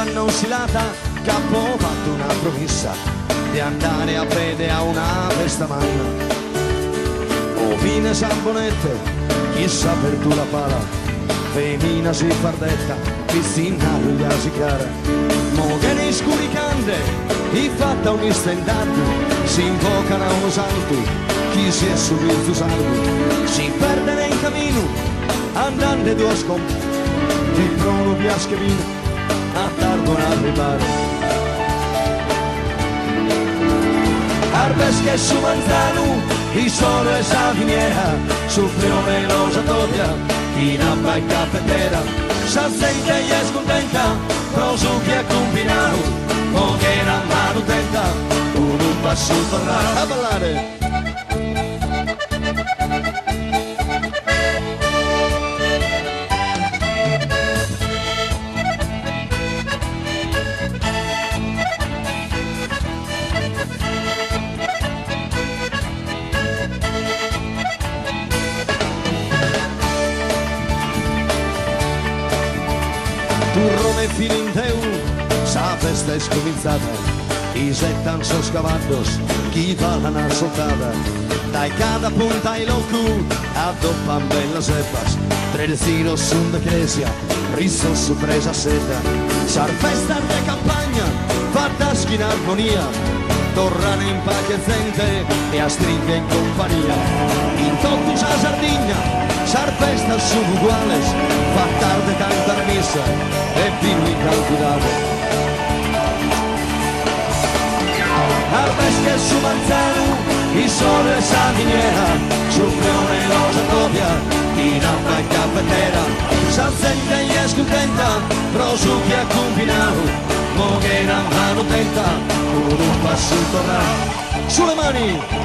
vanno oscillata, che ho fatto una promessa di andare a vedere a una festa manna. O fine Sambonette, chissà per tu la pala, femmina si fardetta, piscina ruglia si cara. Mo che nei scuricante, i fatta un istendato, si invocano a uno santo, chi si è subito salvo, si perde nel cammino, andando due scomp, di prono piaschevino, a tardo ad arrivare. Arbes che su manzano, il sole sa finiera, su filo veloce doppia, chi non va in caffettera, sa sente e è scontenta, però su chi è combinato, o che la mano tenta, uno va su tornare a ballare. Turrone e filinteu, sa festa è scominciata, i settan sono scavallos, chi fa la nassoltata, dai cada punta ai locu, addoppan bella seppas, trezzino sun de cresia, riso su presa seta, sar festa de campagna, fatta in armonia, torrane in pace gente e a stringhe in compagnia, in tottus a Sardegna, sar festa sono uguales, fa tarde tanta messa e vino incalcolato. Arbes che su manzano, il sole sa miniera, su fiore rosa doppia, in acqua in caffettera, sa sente e è scontenta, però su chi ha combinato, mo che la mano tenta, un passo tornare, sulle mani!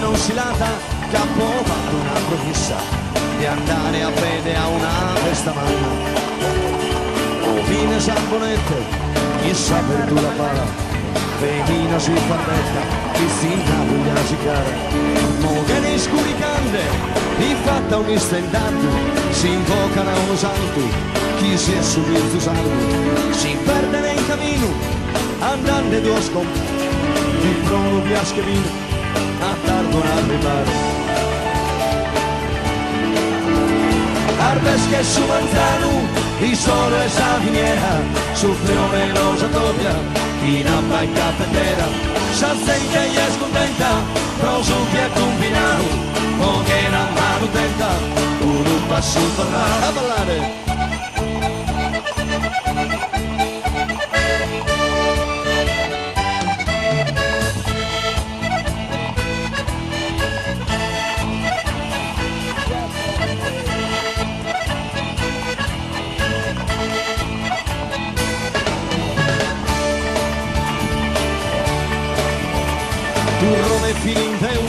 Oscillata, che ho fatto una promessa di andare a vedere a una festa manna. O fine Sambonette, chissà per tu la pala, femmina si fardetta, piscina ruglia si cara. Mo che nei scuricante, i fatta un istendato, si invocano a uno santo, chi si è subito salvo, si perde nel cammino, andando due scomp, di prono piaschevino, a tardo ad arrivare. Arbes che su manzano, il sole sa finiera, su filo veloce doppia, chi non va in caffettera, sa sente e è scontenta, però su chi è combinato, o che la mano tenta, un passo tornare a ballare. Turrone e filinteu,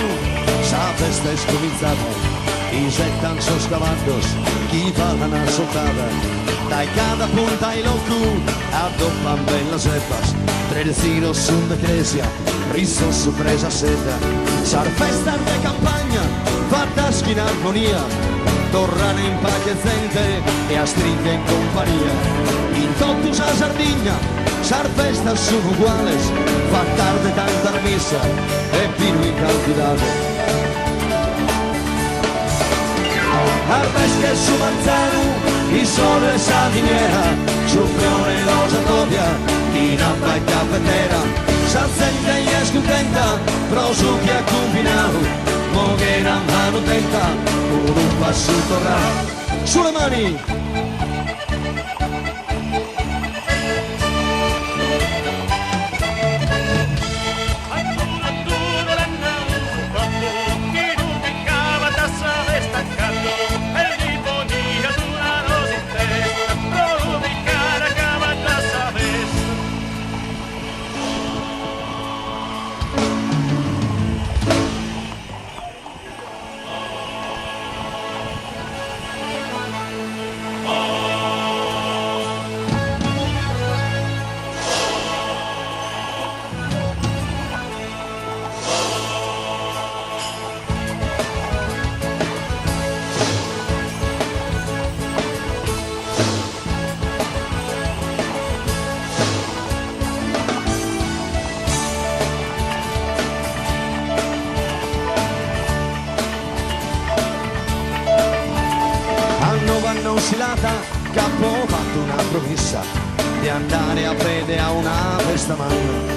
sa festa è scominciata, i settan sono scavallos, chi fa la nassoltata, dai cada punta ai locu, addoppan bella seppas, trezzino sun de cresia, riso su presa seta, sar festa de campagna, fatta in armonia, torrane in pace gente e a stringhe in compagnia, in tottus a Sardegna, sar festa sono uguales, fa tarde tanta messa e vino incalcolato. Arbes che su manzano, il sole sa finiera, su fiore rosa doppia, chi non va in caffetera, s'azzenta e è scontenta, però su chi ha combinato, mo che non mano tenta, un passo torna, sulle mani! Silata, capo fatto una promessa di andare a vedere a una festa magna.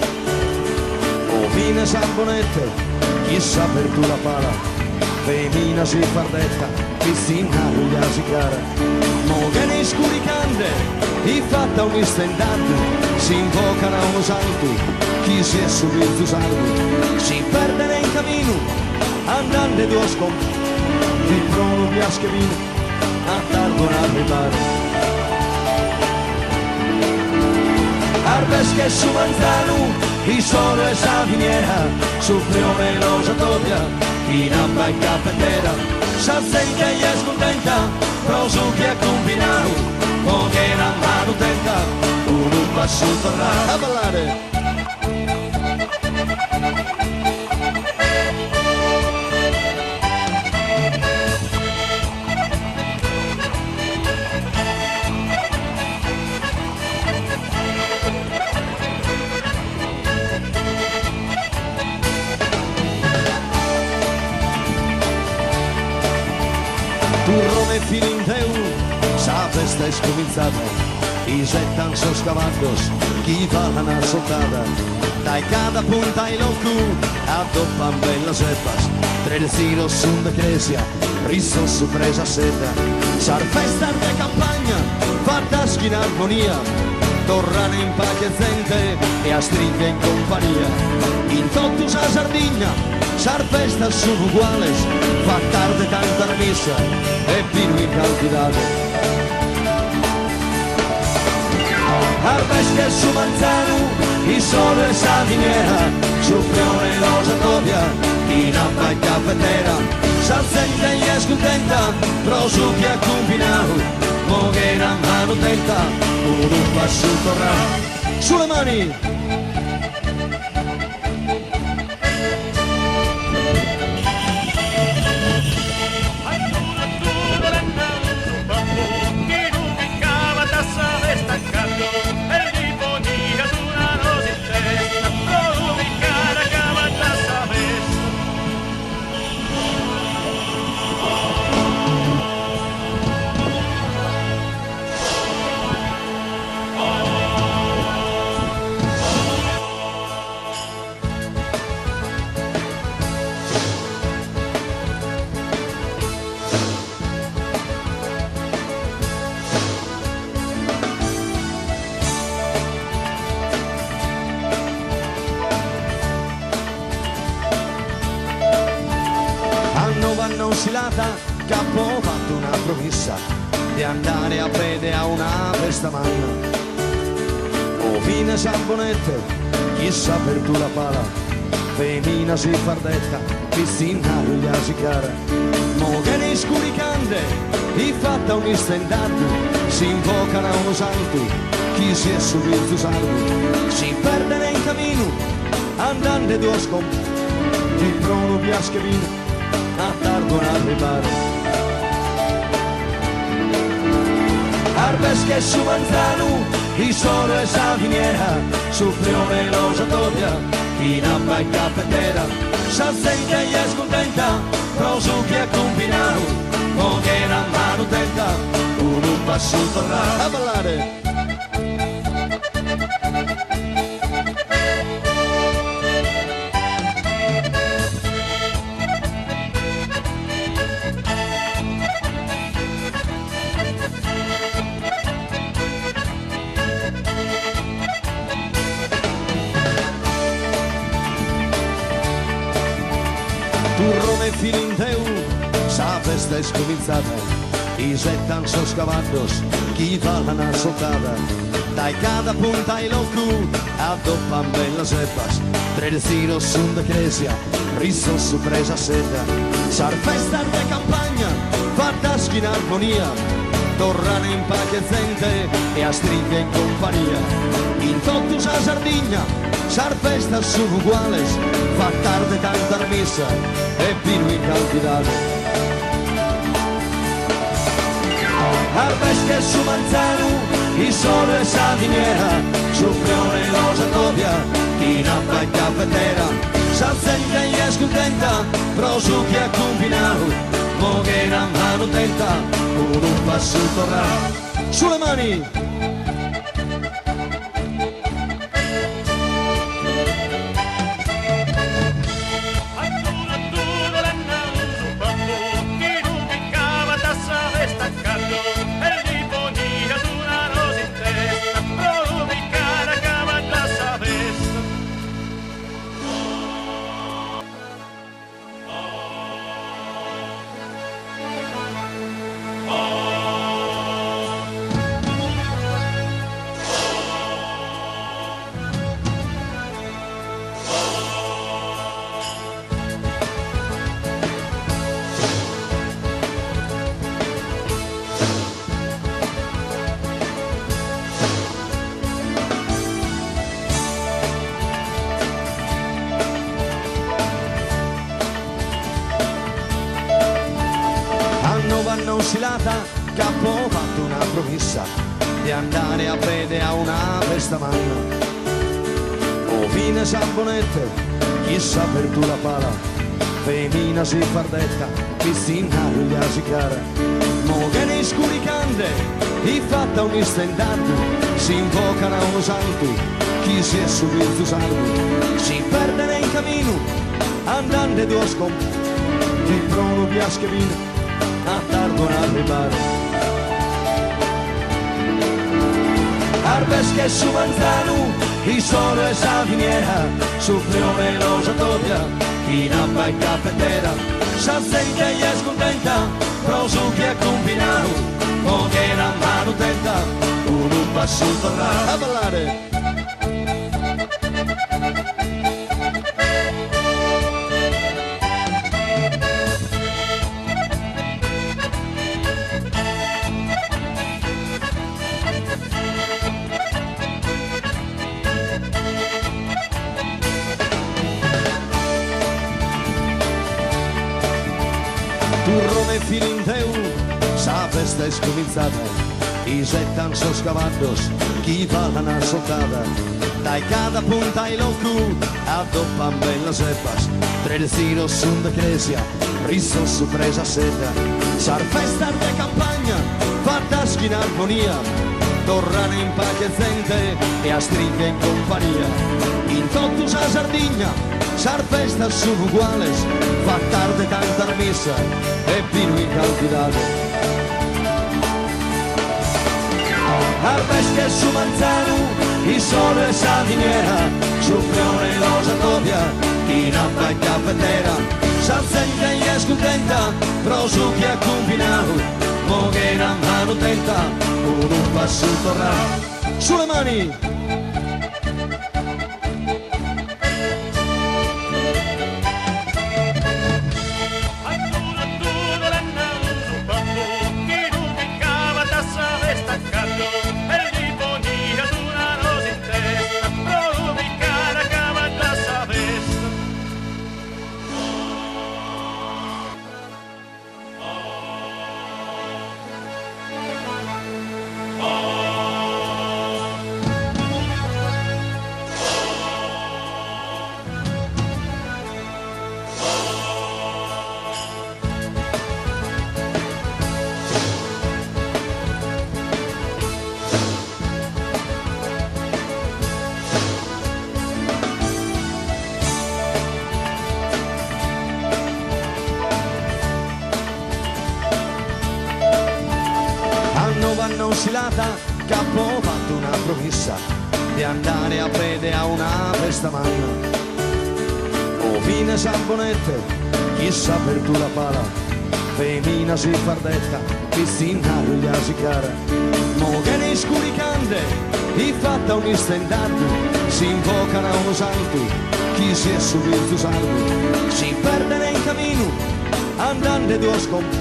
O fine Sambonette, chissà per tu la pala, femmina si fardetta, piscina ruglia si cara. Mo che nei scuricante, i fatta un istendato, si invocano a uno santo, chi si è subito salvo, si perde nel cammino, andando due scompi, di trono piaschevino. A tardo a arrivare Arbes che su Manzano il sole sa finiera su frio veloce tobbia chi non va in caffetera s'azzenta e è scontenta però su chi è combinato o che non mano tenta un passo torna a ballare. Turrone fino in teu, sa festa è scominciata, i settan sono scavallos, chi fa una sottata, dai cada punta ai locu, addoppan bella seppas, tre il silo sun de cresia, riso su presa seta, sar festa de campagna, fatta in armonia, torrane in pace gente e a stringhe in compagnia, in tottus a Sardegna, sar festa sono uguales, fa tarde tanta la messa e vino incantidate. Arbes che su Manzano, il sole sa finiera, su fiore rosa tobbia, chi non va in caffetera, s'azzenta e è scontenta, però su chi ha combinato, mo che non mano tenta, un passo torna, sulle mani! Non silata, capo fatto una promessa di andare a vedere a una festa magna. O fine Sambonette, chissà per tu la pala, femmina si fardetta, piscina ruglia si cara. Mo che nei scuricante, i fatta un istendato, si invocano a uno santo, chi si è subito salvo, si perde nel cammino, andando due scompi, di trono piaschevino. A tardo a arrivare Arbes che su Manzano il sole sa finiera su frio veloce tobbia chi non va in caffetera s'azzenta e è scontenta però su chi è combinato o che non mano tenta un passo torna a ballare. fino in teu, sa festa è scominciata, i settan sono scavallos, chi fa la nassoltata, dai cada punta ai locu, addoppan bella sepas, trezzino sun de cresia, riso su presa seta, sar festa de campagna, fatta in armonia, torrane in pace gente e a stringhe in compagnia, in tottus a Sardigna, sar festa su uguales, fa tarde tanta messa e vino in calvidale. Arbesche su Manzano, il sole sa viniera, su Prione losa doppia, chi nappa in caffettera, s'azzenta e è scontenta, prosucchi a combinato, moghera mano tenta, un passo torrà, sulle mani! Vanno oscillata, capo fatto una promessa di andare a vedere a una festa magna. O fine Sambonette, chissà per tu la pala, femmina si fardetta, piscina gli si cara. Moghe scuricante, i fatta un istendante, si invocano a uno santo, chi si è subito salvo, si perde nel cammino, andando due scompi, chi prono piasche vino, a tardo a arrivare. Arbesche su Manzano, il sole sa viniera, su Prione losa doppia, chi nappa in caffettera, s'azzenta e è scontenta, prosucchi a combinato, moghera mano tenta, un passo torrà a ballare. Turrone fino in teu, sa festa è scominciata, i settan sono scavallos, chi fa la nassoltata, dai cada punta ai locu, addoppan bella sepas, trezzino sun de cresia, riso su presa seta, sar festa de campagna, fatta in armonia, torrane in pace gente e a stringhe in compagnia, in tottus a Sardigna, sar festa su uguales, fa tarde tanta messa e vino in calvidale. Arbesche su Manzano, il sole sa viniera, su Prione losa doppia, chi nappa in caffettera, s'azzenta e è scontenta, prosucchi a combinato, moghera mano tenta, un passo torrà, sulle mani! vanno oscillata, capo fatto una promessa di andare a vedere a una festa magna. O fine Sambonette, chissà per tu la pala, femmina si fardetta, piscina gli si cara, moglie scuricante, i fatta un istendato, si invocano a uno santo, chi si è subito salvo, si perde nel cammino, andando due scompi,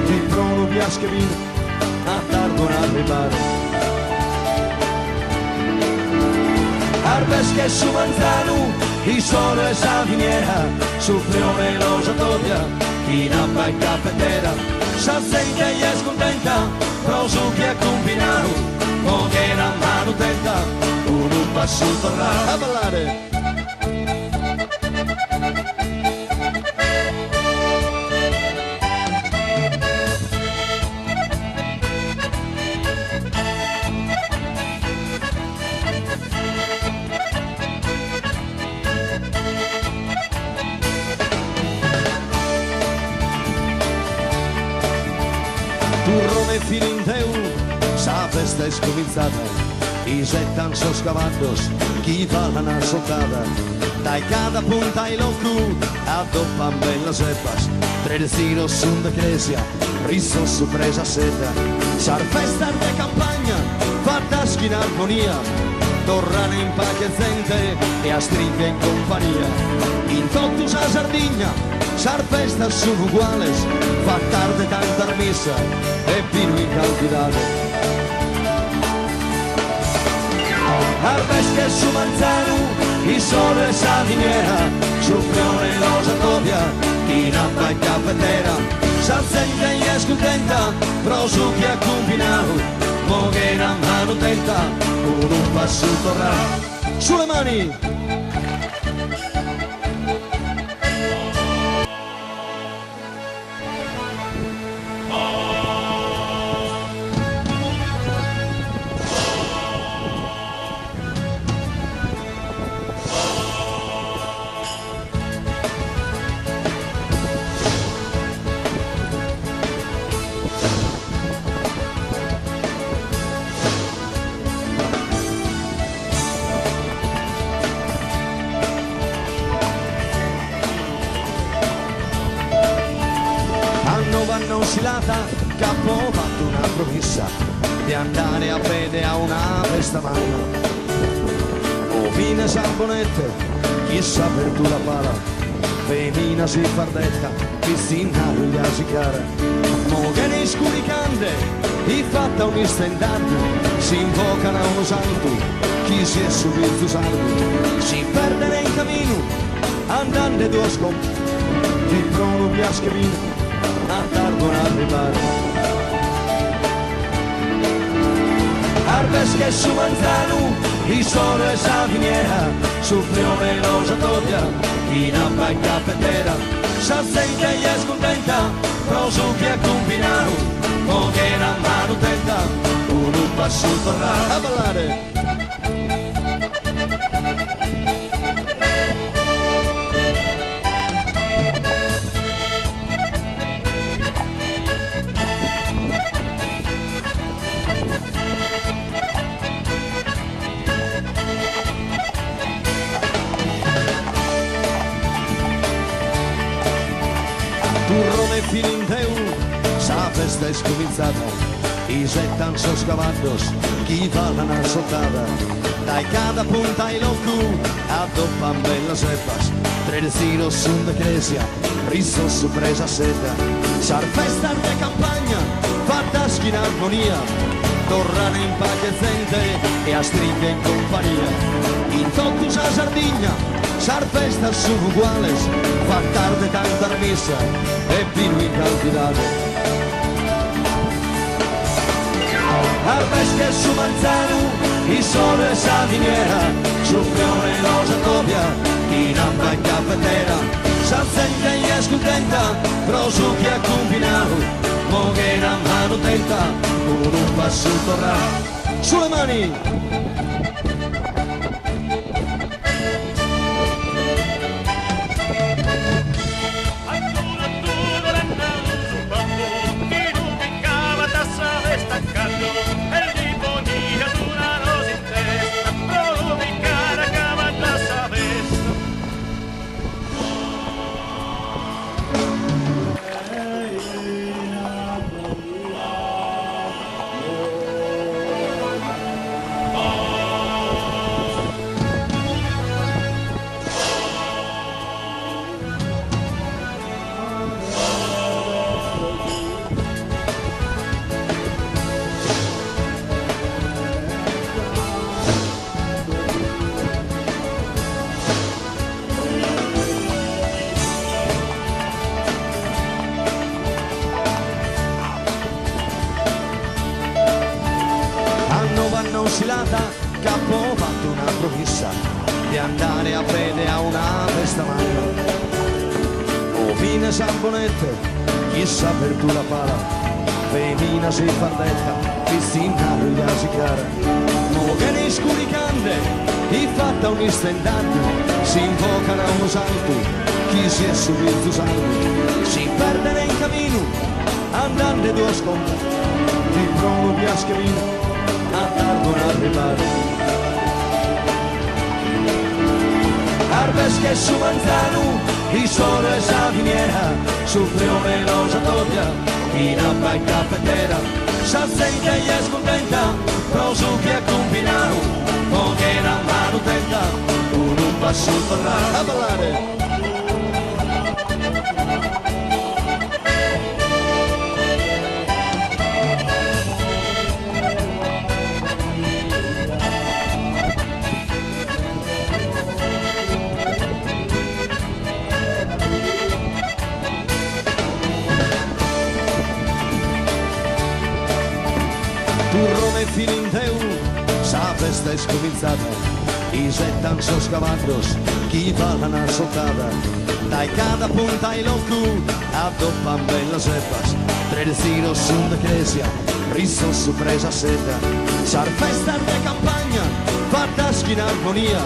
il trono piaschevino, a tardo ad arrivare. Arbes che su manzano, il sole sa viniera, su frione lo satopia, chi nappa in caffettera, sa sente e è scontenta, però su chi è combinato, con che la mano tenta, un passo torna a ballare. Turrone filinteu, sa festa è scominciata, i settan so scavallos, chi fa la nassottata, dai cada punta ai locu, addoppan bella seppas, tredecino sun de cresia, riso su presa seta, sar festa de campagna, fatta in armonia, torrane in pace gente e a stringhe in compagnia, in tottus a Sardigna, sar festa sono uguales, fa tarde tanta messa e vino incalfidato. Arbes che su manzano, il sole sa viniera, su fiore lo satopia, chi nappa in caffettera, sa sente e è scontenta, però su chi ha combinato, mo che la mano tenta, un passo torna. Sulle mani! Vanno oscillata, capo fatto una promessa di andare a vedere a una festa magna. O fine Sambonette, chissà per tu la pala, femmina si fardetta, piscina gli si cara, moglie scuricante, i fatta un istendante, si invocano a uno santo, chi si è subito salvo, si perde nel cammino, andando due scompi, il trono piaschevino, a tardo ad arrivare. Arbes che su manzano, il sole sa viniera, su frione lo satopia, chi nappa in caffettera, sa sente e è scontenta, però su chi è combinato, con che la mano tenta, un passo torna a ballare. Turrone filinteu, sa festa è scominciata, i settan so scavallos, chi fa la nassottata, dai cada punta ai locu, addoppan bella seppas, tredecino sun de cresia, riso su presa seta, sar festa de campagna, fatta in armonia, torrane in pace gente e a stringhe in compagnia, in tottus a Sardigna, sar festa sono uguales, fa tarde tanta messa e vino incalfidato. Arbes che su manzano, il sole sa viniera, su fiore lo satopia, chi nappa in caffettera, sa sente e è scontenta, però su chi ha combinato, mo che la mano tenta, un passo torna. Sulle mani! vanno oscillata, capo ho fatto una promessa di andare a fede a una festa magna. Fine Sambonette, chissà per tu la pala, femmina si fardetta, piscina rugliasi cara. Mo che ne scuricante, i fatta un istendante, si invocano a uno salto, chi si è subito salvo, si perde nel cammino, andando due sconti, ti provo piaschevino, a tardo non arrivare. Arbes che su Manzano, il sole sa viniera, su primo veloce doppia, in abba e caffettera, sa sente e è scontenta, prosu che ha combinato, poche una mano tenta, un passo a ballare. Turrone fino in teu, sa festa è scominciata, i settan so scavallos, chi va la soltata, dai cada punta ai locu, addoppan bella seppas, tredecino sun de cresia, riso su presa seta, sar festa de campagna, fatta in armonia,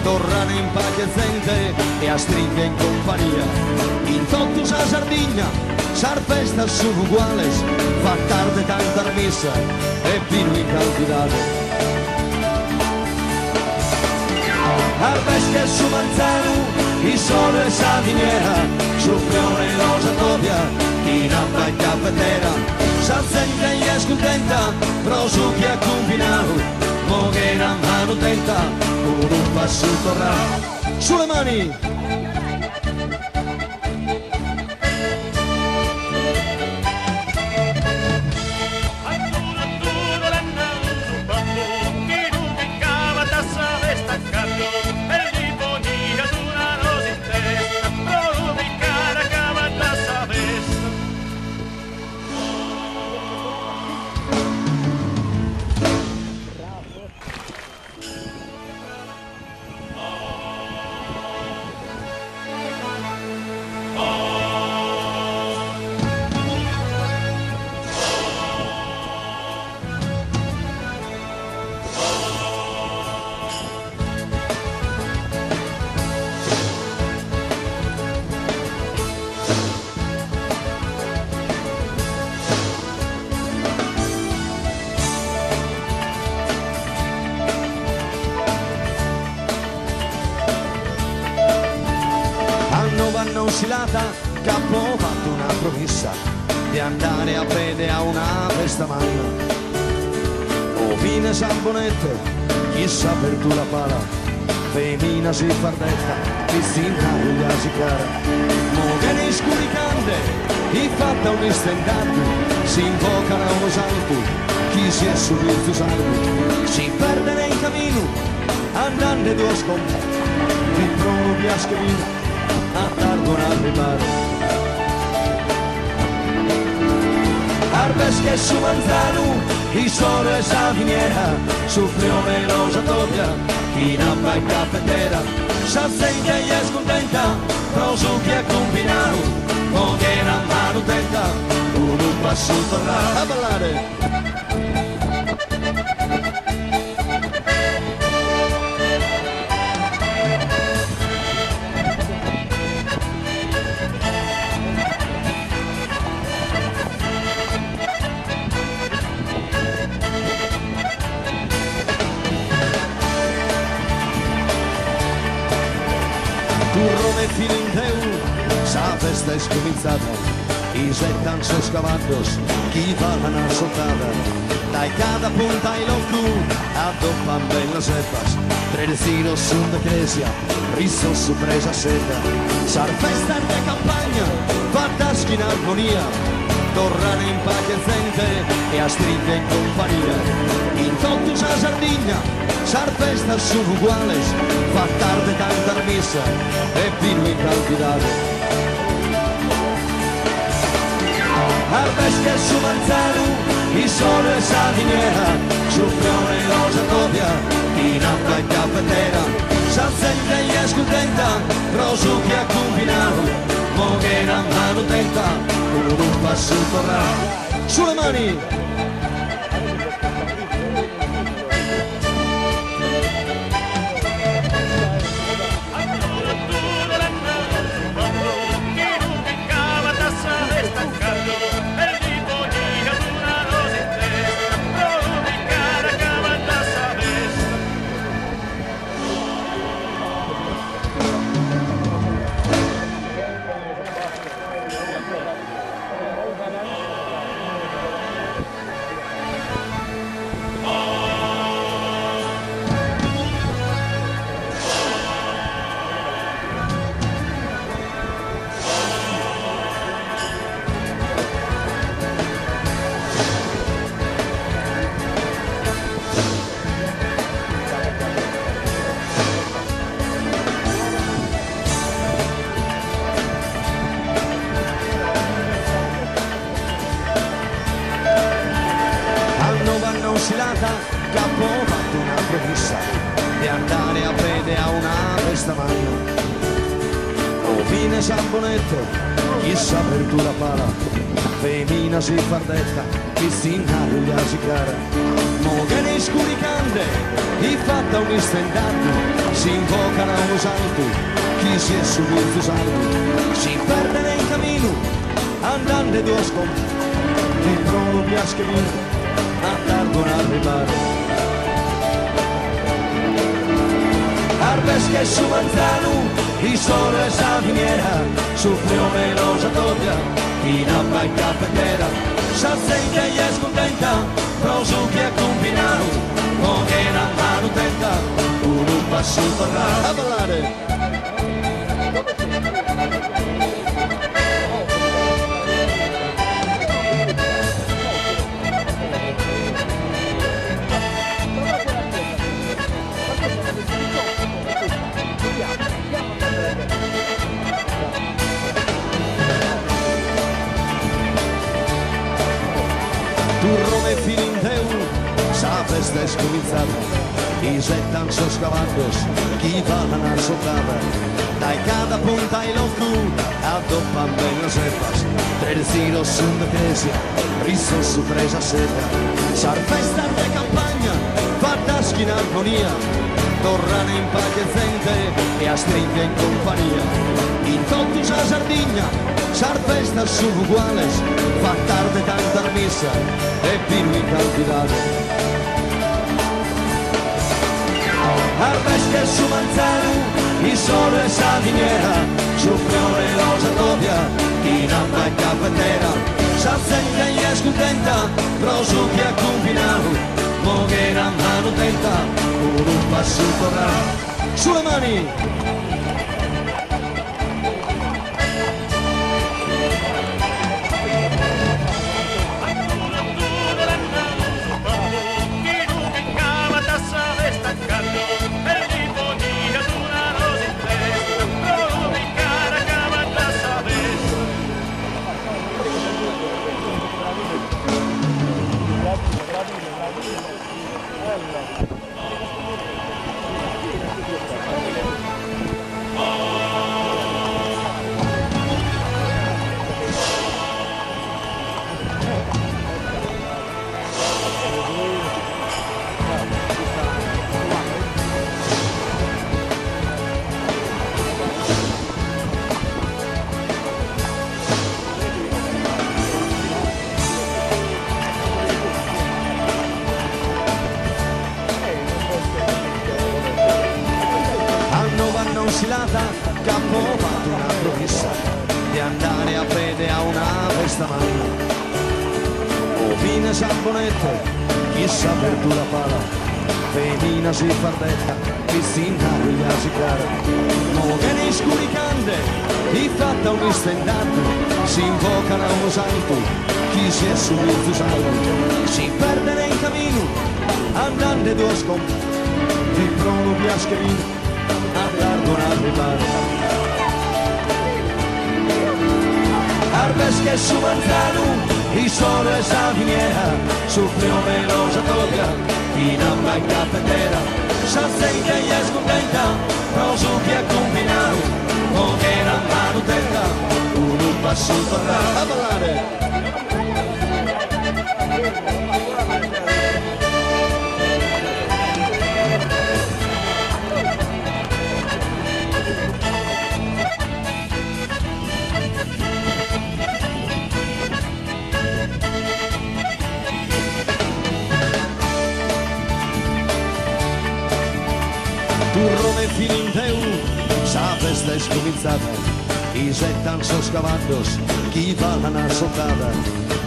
torrane in pace gente e a stringhe in compagnia, in tottus a Sardigna, sar festa sono uguales, fa tarde tanta missa e vino incalminato. Arbes che su Manzano, il sole sa viniera, su Prione rosa doppia, in abba e caffettera, sa sente e è scontenta, prosu che ha combinato, mo che una mano tenta, con un passo torna. Sulle mani! Vanno oscillata, capo ho fatto una promessa di andare a fede a una festa magna. O fine Sambonette, chissà per tu la pala, femmina si fardetta, piscina rugliasi cara. Mo che ne scuricante, i fatta un istendante, si invocano a uno salto, chi si è subito salvo, si perde nel cammino, andando due sconti, ti provo piaschevino, a tardo non arrivare. Arbes che su Manzano, il sole sa viniera, su primo veloce doppia, in abba e caffettera, sa sente e è scontenta, prosu che ha combinato, poche una mano tenta, un passo torna a ballare. Turrone fino in teu, sa festa è scominciata, i settan so scavallos, chi va la soltata, dai cada punta ai locu, addoppan bella seppas, tredecino sun de cresia, riso su presa seta, sar festa de campagna, fatta in armonia, torrane in pace gente e a stringhe in compagnia, in tottus a Sardigna, sar festa sono uguales, fa tarde tanta missa e vino incalminato. Arbes che su Manzano, il sole e sardiniera, soffione rosa doppia, in acqua e caffettera, s'azzenta e scontenta, rosu che ha combinato, moghera mano tenta, un passo torna, sulle mani! Oscillata, capo fatto una promessa di andare a prede a una festa magna. O fine Sambonetto, chissà per tu la pala, femmina si fardetta, chi si inaglia si cara. Mo che nei scuri cande, i fatta un istendato, si invocano a un santo, chi si è subito salvo, si perde nel cammino, andando due scontri, il trono piaschevino. A tardo non arrivare Arbesche su Manzano il sole e sardiniera su fiume rosa doppia in acqua e caffettera s'azzenta e scontenta rosu che ha combinato con che una mano tenta un passo torna a ballare. Turro e filinteu, sa festa è scominciata, i settan so scavallos, chi va la sottata, dai cada punta e locu, addoppan bene sepas, terzino sun de cresia, riso su presa seta, sar festa de campagna, fatta in armonia, torrane in pace zente e a stringe in compagnia, in totus a Sardigna, sar festa su uguales, fa tarde tanta missa e vino incantidate. Arbesche su Manzano, il sole e sardiniera, su fiore rosa doppia, in acqua e caffettera, s'azzenta e scontenta, rosu che ha combinato, moghera mano tenta, un passo torna, sulle mani! Oscillata, capo fatto una promessa di andare a prede a una festa magna. O fine Sambonetto, chissà per tu la pala, femmina si fardetta, chi si inaglia si cara. Mo che nei scuri cande, i fatta un istendato, si invocano a uno santo, chi si è subito salvo, si perde nel cammino, andando due scontri, il trono piaschevino. A tardo non arrivare Arbesche su Manzano il sole sa viniera, su prione rosa toglia, in amma in caffetera, s'azzenta e è scontenta, rosu che ha combinato, con era mano tenda, un passo torna a ballare. Turrone fino in teu, sa festa è scominciata, i settan so scavallos, chi fa la nassottata,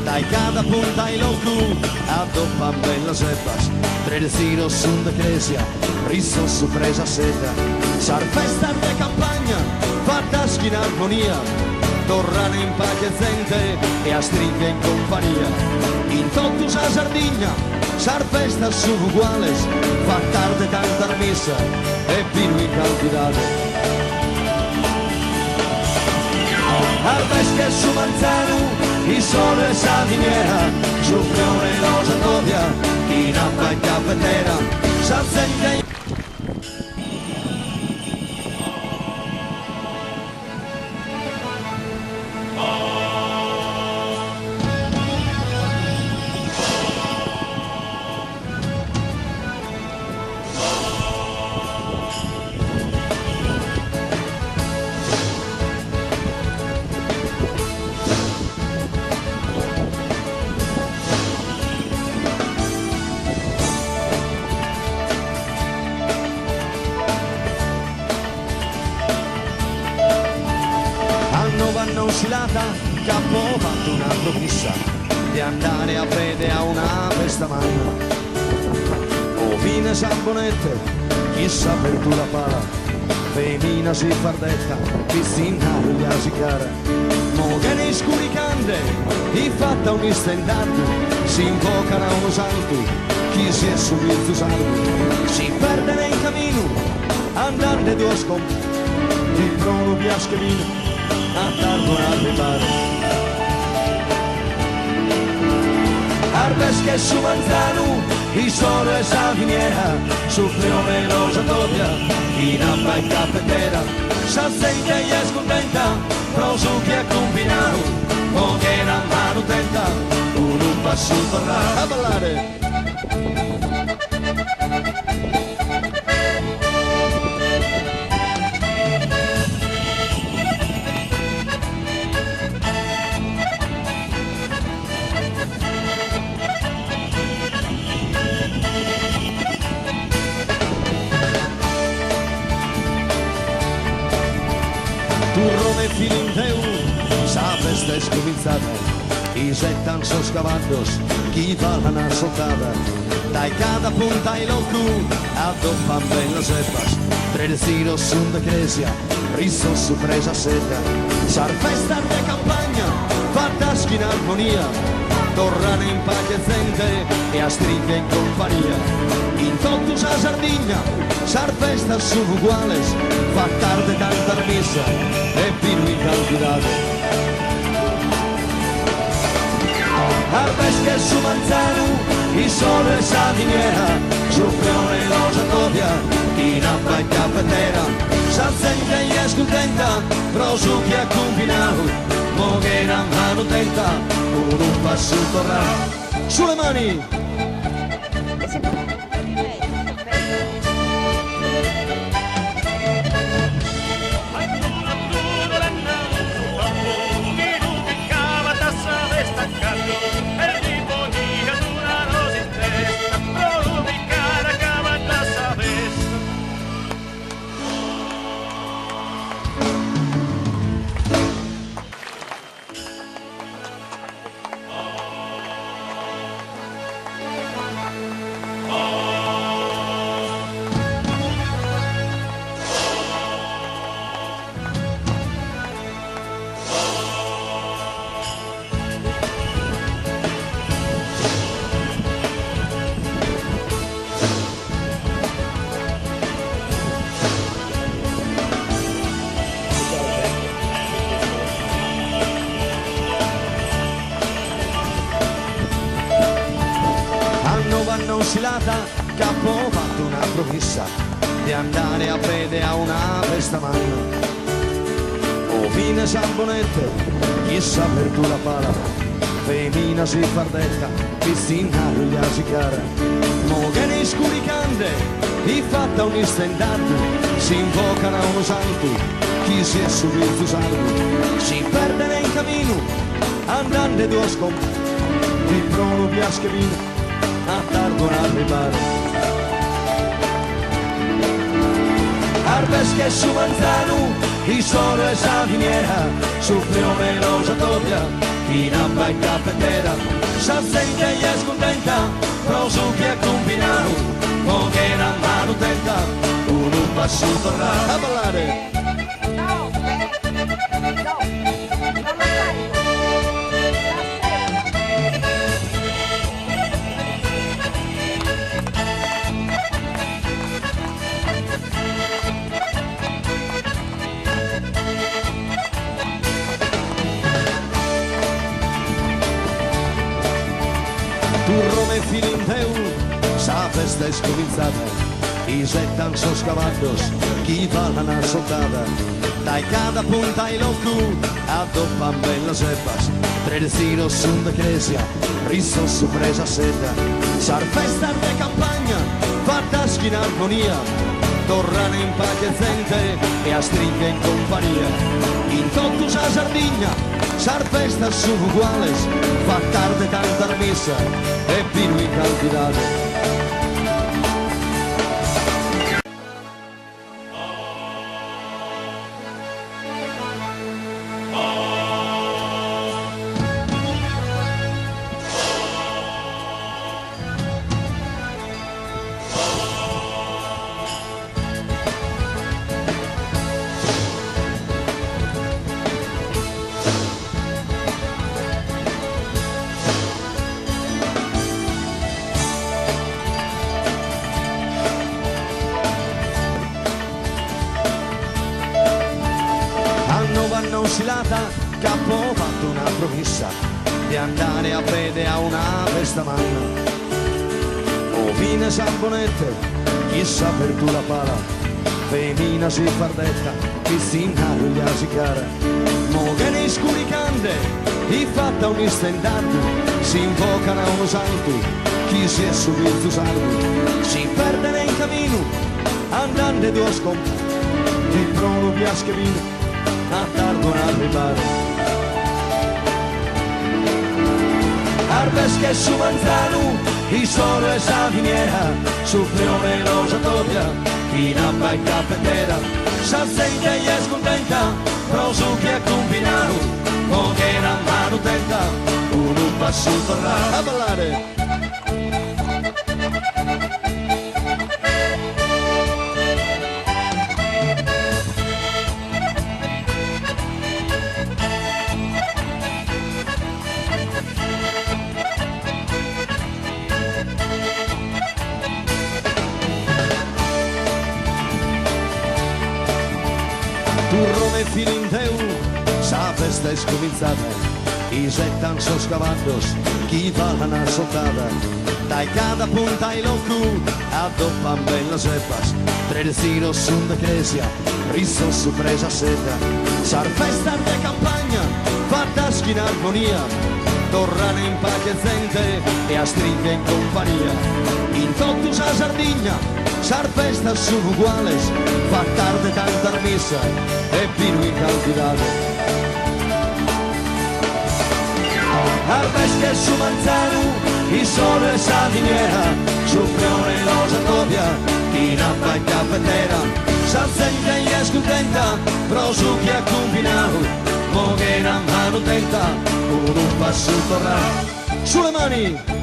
dai cada punta i locu, addoppan bella sepas, tredecino sun de cresia, riso su presa seta, sar festa de campagna, fatta in armonia, torrane in pace gente e a stringhe in compagnia, in tottus a Sardigna, sar festa sono uguales, fa tarde tanta missa e vino in cantidade. Arbesche su Manzano, il sole sa viniera, su Prione rosa novia, in appa in caffetera, s'azzenta in... Vanno oscillata, capo ho fatto una promessa di andare a vedere a una festa magna. O fine Sambonette, chissà per tu la pala, femina si fardetta, piscina la si cara. Mo che nei scuri cande, di fatta un istendardo, si invocano a uno santo, chi si è subito salvo, si perde nei cammino, andando due scompi, il prono piaschevino, a tardo a arrivare. Arbesche su Manzano, il sole sa viniera, su Prione rosa toglia, in appa in caffetera, s'azzenta e è scontenta, rosu che ha combinato, con che era mano tenta, un passo torna a ballare. Turrone fino in teu, sa festa è scominciata, i settan so scavallos, chi fa la nassottata, dai cada punta i locu, addoppan bella sepas, tredecino sun de cresia, riso su presa seta, sar festa de campagna, fatta in armonia, torrane in pace gente e a stringhe in compagnia, in tottus a Sardigna, sar festa sono uguales, fa tarde tanta missa e vino in cantidade. Arbesche su Manzano, il sole sa viniera, su Prione rosa novia, in appa in caffetera, s'azzenta e è scontenta, rosu che ha combinato, mo che era mano tenta, un passo torna. Sulle mani! capo ho fatto una promessa di andare a piedi a una festa magna. O fine Sambonette, chissà per tu la pala, femmina si fardetta, piscina ruglia si cara. Mo che nei scuricante, i fatta un istendato, si invocano a uno santo, chi si è subito salvo, si perde nel cammino, andando due scomp, di prono piaschevino, a tardo non arrivare. Arbes che su manzano, i sole e saviniera, su primo veloce doppia, in abba e caffettera, s'assente e scontenta, prosu che è combinato, poche una mano tenta, uno passo torna a ballare. No, non lo carico. Turrone fino in teu, sa festa è scominciata, i settan so scavallos, chi fa la nassottata, dai cada punta ai locu, addoppan bella seppas, tredecino sun de cresia, riso su presa seta, sar festa de campagna, fatta in armonia, torrane in pace gente e a stringhe in compagnia, in totto sa Sardigna, sar festa sono uguales, fa tarde tanta messa e vino incantidate. Oscillata, capo ho fatto una promessa di andare a piedi a una festa magna. O fine Sambonette, chissà per tu la pala, femmina si fardetta, piscina ruglia si cara. Mo che nei scuricante, i fatta un istendato, si invocano a uno santo, chi si è subito salvo, si perde nel cammino, andando due scomp, di prono piaschevino, a tardo non arrivare. Arbes che su manzano, i sole e saviniera, su primo veloce doppia, in abba e caffettera, s'assente e scontenta, prosu che è combinato, poche una mano tenta, uno passo torna a ballare. Turrone fino in teu, sa festa è scominciata, i settan so scavallos, chi fa la nassottata, dai cada punta ai locu, addoppan bella seppas, tredecino sun de cresia, riso su presa seta, sar festa de campagna, fatta in armonia, torrane in pace gente e a stringhe in compagnia, in totto sa Sardigna, sar festa sono uguales, fa tarde tanta messa e vino incantidate. Arbes che su manzano, il sole e saviniera, su preone losa doppia, in abba e caffettera, s'assente e scontenta, prosu che ha combinato, mo che una mano tenta, un passo torna. Sulle mani!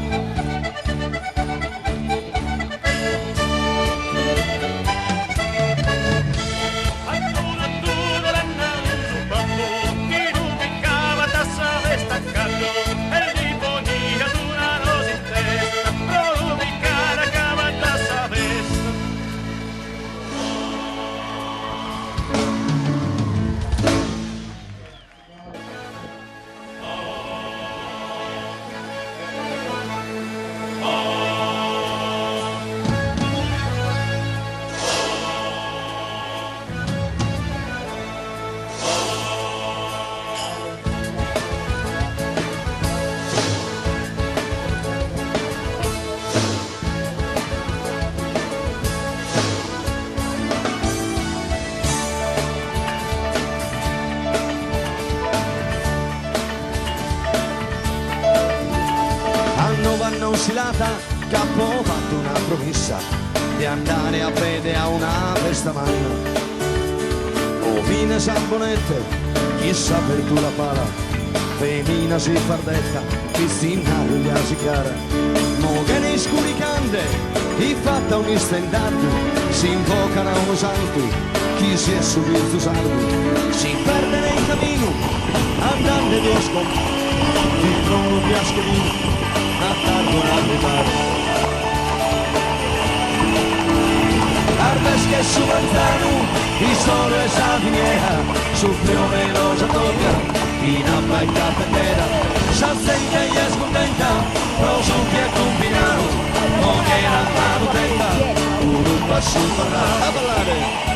sfilata, Capo ha fatto una promessa di andare a vedere a una festa magna. Ovine Sambonette, chissà per tu la pala, femmina si fardetta, piscina gli si cara. Moghe scuricante, chi fatta un istendardo, si invocano uno santo, chi si è subito sardo, si perde nel cammino, andando e bosco, chi trovo piaschedino, a tardo a arrivare. Armes che su manzano, il sole sa finiera, sul più veloce toga, in abba e cappetera, sa sente e è scontenta, però su che è combinato, non era mano tenta, un passo a ballare.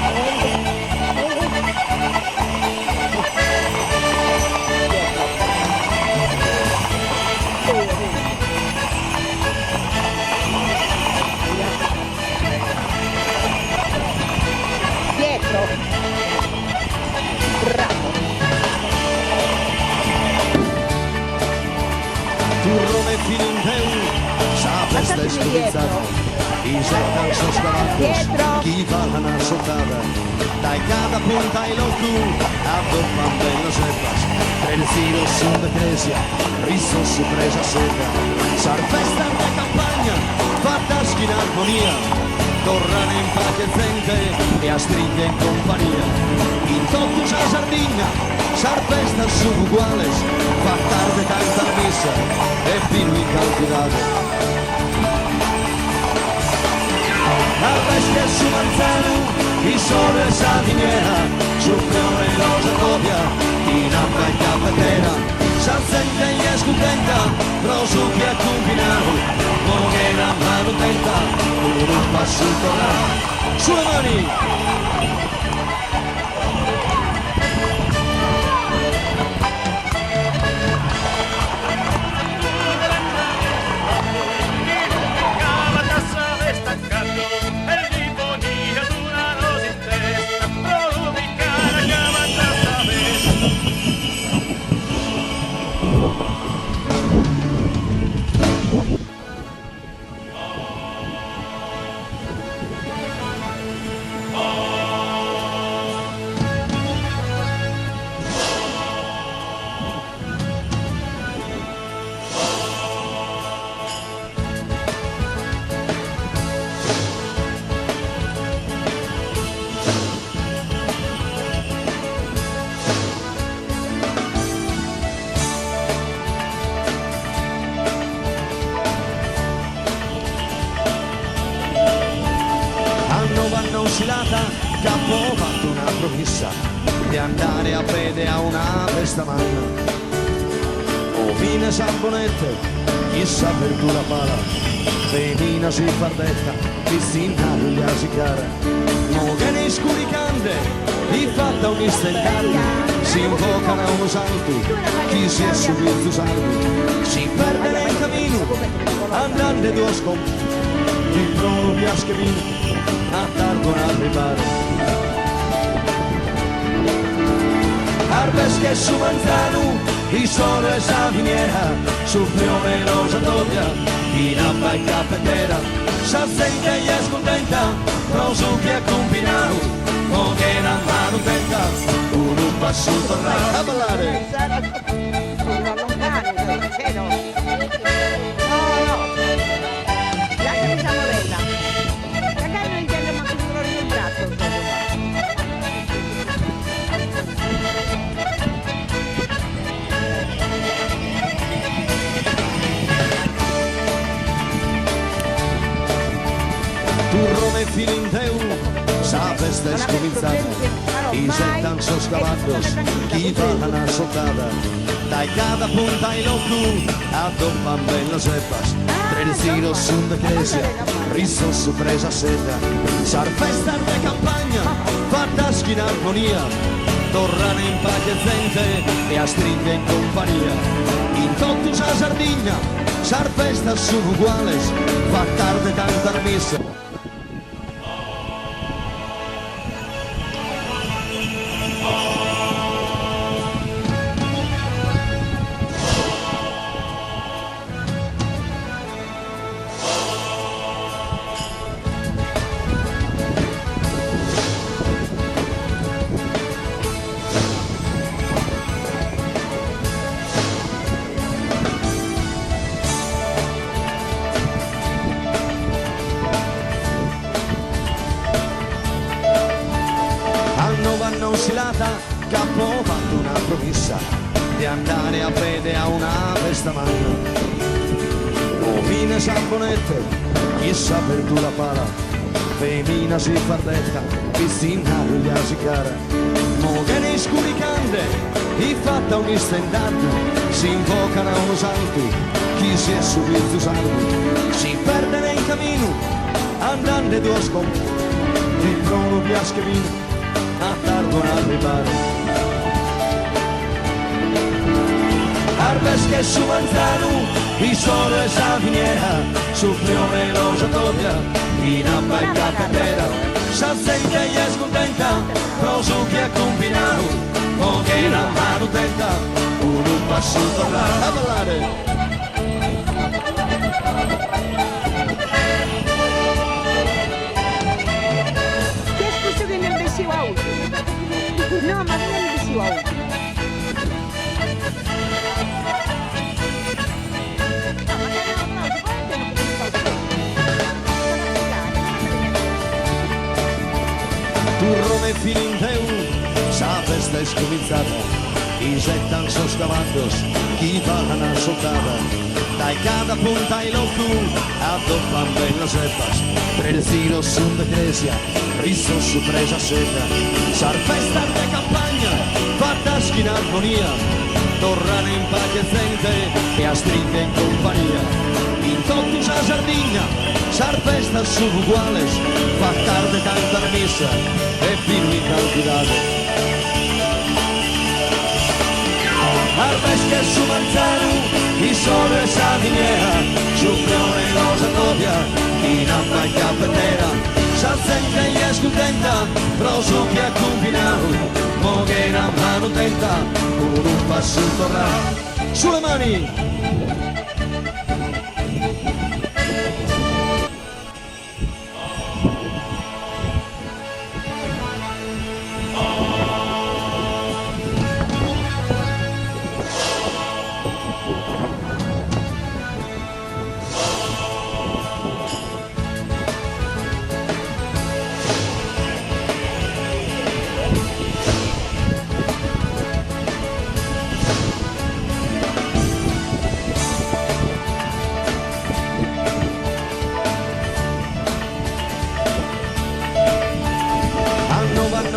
Turrone fino in teu, sa festa è scomizzata, i settan sono scavalcos, chi va la sottata, dai cada punta ai locu, a doppa bella seppas, trenzino su de cresia, riso su presa seca, sar festa da campagna, fatta in armonia, tornano in pace gente e a stringhe in compagnia, in tocco sa Sardegna, sar festa su uguales, fa tarde tanta messa e fino in calcolato. La bestia su manzano, il sole sa viniera, sul fiore rosa copia, in acqua e cappetera, sa sente e è scontenta, però su chi è combinato, non era mano tenta, un passo tornato, sulle mani! Oscillata, Capo ha fatto una promessa di andare a vedere a una festa magna. Ovine Sambonette, chissà per tu la pala, femmina si fardetta, piscina gli si cara. Moghe scuricante, chi fatta un istendardo, si invocano uno santo, chi si è subito sardo, si perde nel cammino, andando e due scompi, chi trovo piaschedino, a tardo a arrivare. Arbes che su manzano, il sole sa viniera, sul più veloce doppia, in abba e cappetera, sa sente e è scontenta, però su chi è combinato, non era mano tenta, un passo tornato a ballare. Sono lontani, non c'è no. No, lasciami Samorella. Perché non intendo ma che non il braccio? Turrone fino in teu, sa festa è scomizzata, i settan sono scavalcos, chi fa una sottata, dai cada punta ai locu, a doppa bella seppas, trenzino su de cresia, riso su presa seta, sar festa de campagna, fatta in armonia, tornano in pace gente e a stringhe in compagnia, in tocco sa Sardegna, sar festa sono uguales, fa tarde tanta messa. non si lata, Capo ha fatto una promessa di andare a piedi a una festa magna. Fine Samponette, chissà per tu la pala, femmina si fardetta, piscina gli si cara. Mo che nei scuricande, i fatta un istendato, si invocano a uno salto, chi si è subito salvo, si perde nel cammino, andando due scompi, il trono piaschevino, a tardo ad arrivare. Arbes che su Manzano, il sole sa finiera, su fiore rosa tobbia, in abbaica catera, sa sente e scontenta, roso che ha combinato, o che la mano tenta, un passo tornare a ballare. Che è questo che nel vestivo a ultimo? No, ma non nel vestivo a ultimo. Turrone filinteu, sa festa è scominciata, i settan sono scavandos, chi fa la soltata, dai cada punta ai locu, addoppan bella seppas, prerzino su de cresia, riso su presa seta, sar festa de campagna, fatta in armonia, torrane in pace gente e a stringe in compagnia, in tottus a Sardegna, sar festa su uguales, fa tarde cantar missa, e fino in cantidade. Arbes che su Manzano, il sole sa viniera, su fiore rosa tobbia, in appa e cappetera, sa sente e scontenta, roso che ha combinato, mo che la mano tenta, con un passo tornare. Sulle mani!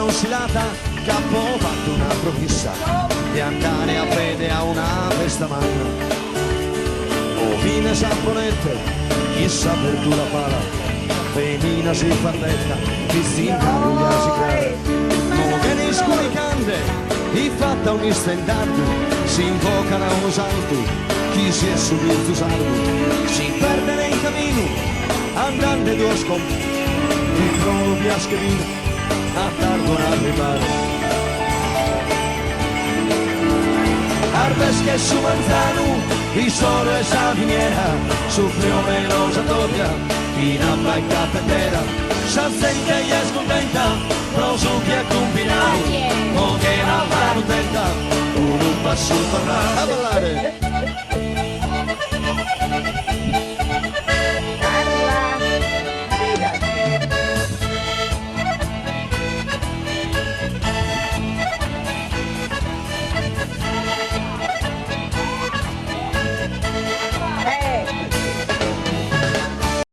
Silata, Capo ha fatto una promessa di andare a piedi a una festa magna. O fine Samponette, chissà per tu la pala, femmina si fardetta, piscina gli si cara. Mo che nei scuricande, i fatta un istendato, si invocano a uno salto, chi si è subito salvo, si perde nel cammino, andando due scompi, il trono piaschevino, a tardo ad arrivare. Arbes che su Manzano, il sole sa finiera, su fiore rosa tobbia, in appa e cappetera, sa sente e scontenta, roso che ha combinato, o che la mano tenta, un passo tornare a ballare.